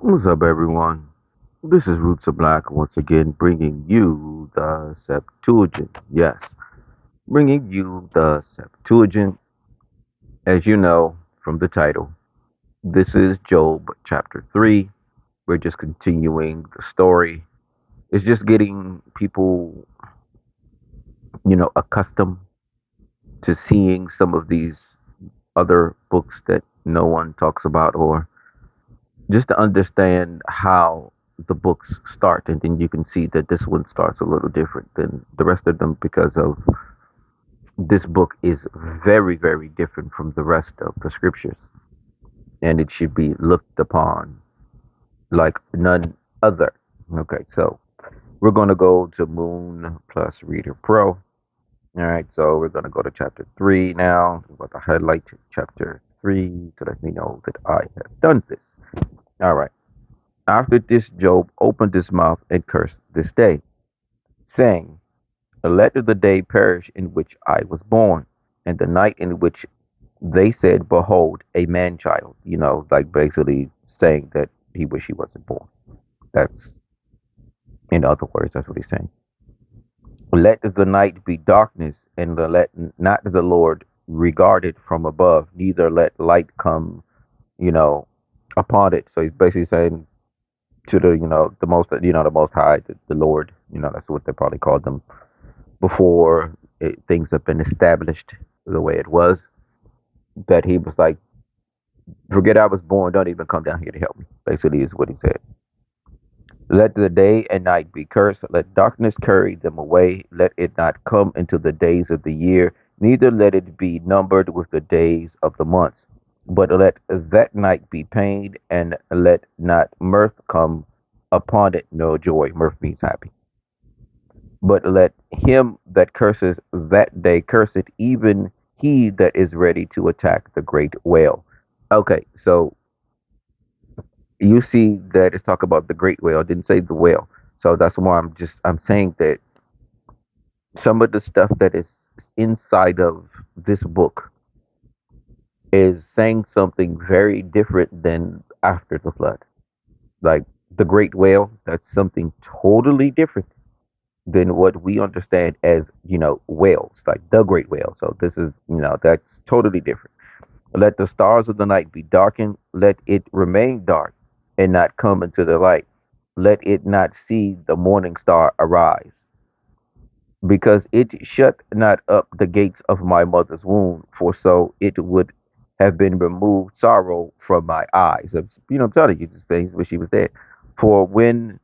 What's up, everyone? This is Roots of Black once again bringing you the Septuagint. Yes, bringing you the Septuagint. As you know from the title, this is Job chapter 3. We're just continuing the story. It's just getting people, accustomed to seeing some of these other books that no one talks about, or just to understand how the books start, and then you can see that this one starts a little different than the rest of them because of this book is very, very different from the rest of the scriptures, and it should be looked upon like none other. Okay, so we're going to go to Moon Plus Reader Pro. All right, so we're going to go to chapter 3 now. I'm going to highlight chapter 3 to let me know that I have done this. All right. After this, Job opened his mouth and cursed this day, saying, let the day perish in which I was born, and the night in which they said, behold, a man child. Like basically saying that he wish he wasn't born. That's, in other words, that's what he's saying. Let the night be darkness, and let not the Lord regard it from above, neither let light come, you know, upon it. So he's basically saying to the most high, the Lord, that's what they probably called them before things have been established the way it was, that he was like, forget I was born, don't even come down here to help me, basically is what he said. Let the day and night be cursed, let darkness carry them away, let it not come into the days of the year, neither let it be numbered with the days of the months, but let that night be pained, and let not mirth come upon it, no joy. Mirth means happy. But let him that curses that day curse it, even he that is ready to attack the great whale. Okay, so you see that it's talk about the great whale. It didn't say the whale. So that's why I'm saying that some of the stuff that is inside of this book is saying something very different than after the flood. Like the great whale, that's something totally different than what we understand as, whales, like the great whale. So this is, that's totally different. Let the stars of the night be darkened, let it remain dark and not come into the light. Let it not see the morning star arise, because it shut not up the gates of my mother's womb, for so it would have been removed sorrow from my eyes. I'm telling you these things when she was dead. For when,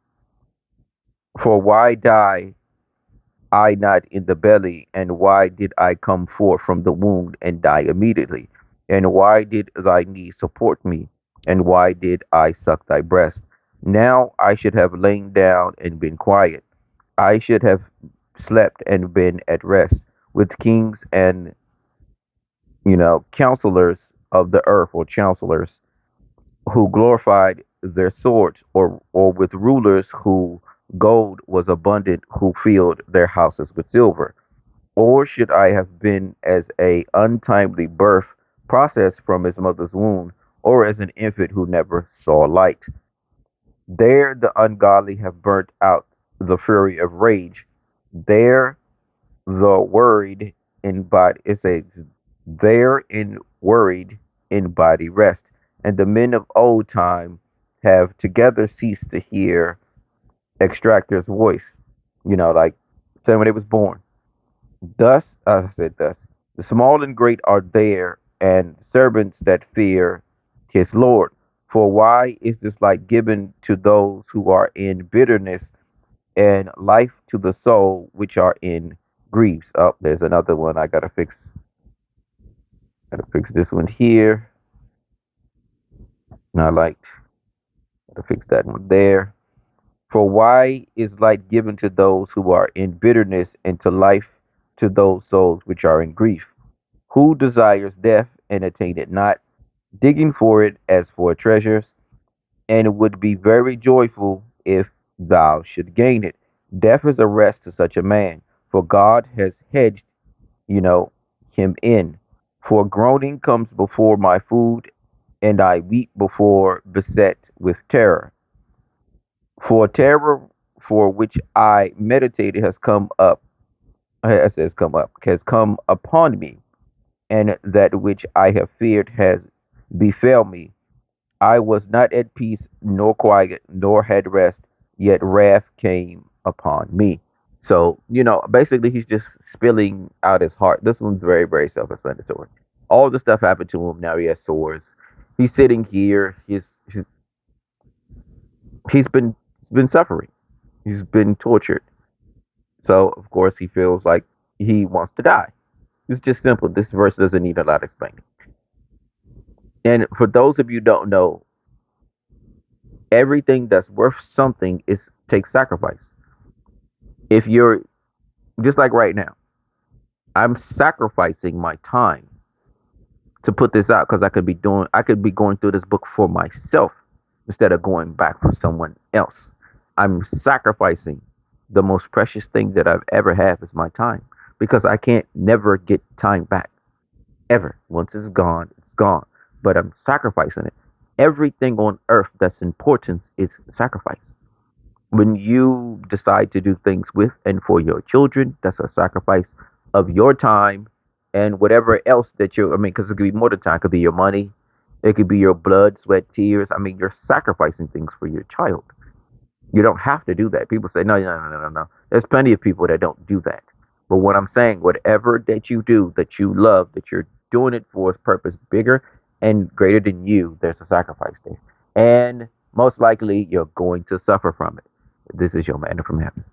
for why die I not in the belly? And why did I come forth from the womb and die immediately? And why did thy knee support me? And why did I suck thy breast? Now I should have lain down and been quiet. I should have slept and been at rest with kings and, counselors of the earth, or chancellors who glorified their swords, or with rulers who gold was abundant, who filled their houses with silver. Or should I have been as a untimely birth, processed from his mother's womb, or as an infant who never saw light? There the ungodly have burnt out the fury of rage. There the worried in body is a there in worried in body rest. And the men of old time have together ceased to hear extractor's voice. Like saying when it was born. Thus, I said thus, the small and great are there, and servants that fear his Lord. For why is this light given to those who are in bitterness, and life to the soul which are in griefs? Oh, there's another one I gotta fix. Gotta fix this one here. And I like gotta fix that one there. For why is light given to those who are in bitterness, and to life to those souls which are in grief? Who desires death and attain it not, digging for it as for treasures, and would be very joyful if thou should gain it. Death is a rest to such a man, for God has hedged, you know, him in. For groaning comes before my food, and I weep before beset with terror. For terror for which I meditated has come up, has come upon me, and that which I have feared has befell me. I was not at peace, nor quiet, nor had rest, yet wrath came upon me. So, basically, he's just spilling out his heart. This one's very, very self explanatory. All the stuff happened to him. Now he has sores. He's sitting here. He's been suffering. He's been tortured. So, of course, he feels like he wants to die. It's just simple. This verse doesn't need a lot of explaining. And for those of you who don't know, everything that's worth something is takes sacrifice. If you're just like right now, I'm sacrificing my time to put this out because I could be going through this book for myself instead of going back for someone else. I'm sacrificing the most precious thing that I've ever had is my time because I can't never get time back ever. Once it's gone, it's gone. But I'm sacrificing it. Everything on earth that's important is sacrifice. When you decide to do things with and for your children, that's a sacrifice of your time and whatever else that I mean, because it could be more than time, it could be your money, it could be your blood, sweat, tears. I mean, you're sacrificing things for your child. You don't have to do that. People say, no, no, no, no, no, no. There's plenty of people that don't do that. But what I'm saying, whatever that you do, that you love, that you're doing it for a purpose bigger and greater than you, there's a sacrifice there. And most likely, you're going to suffer from it. This is your man from heaven.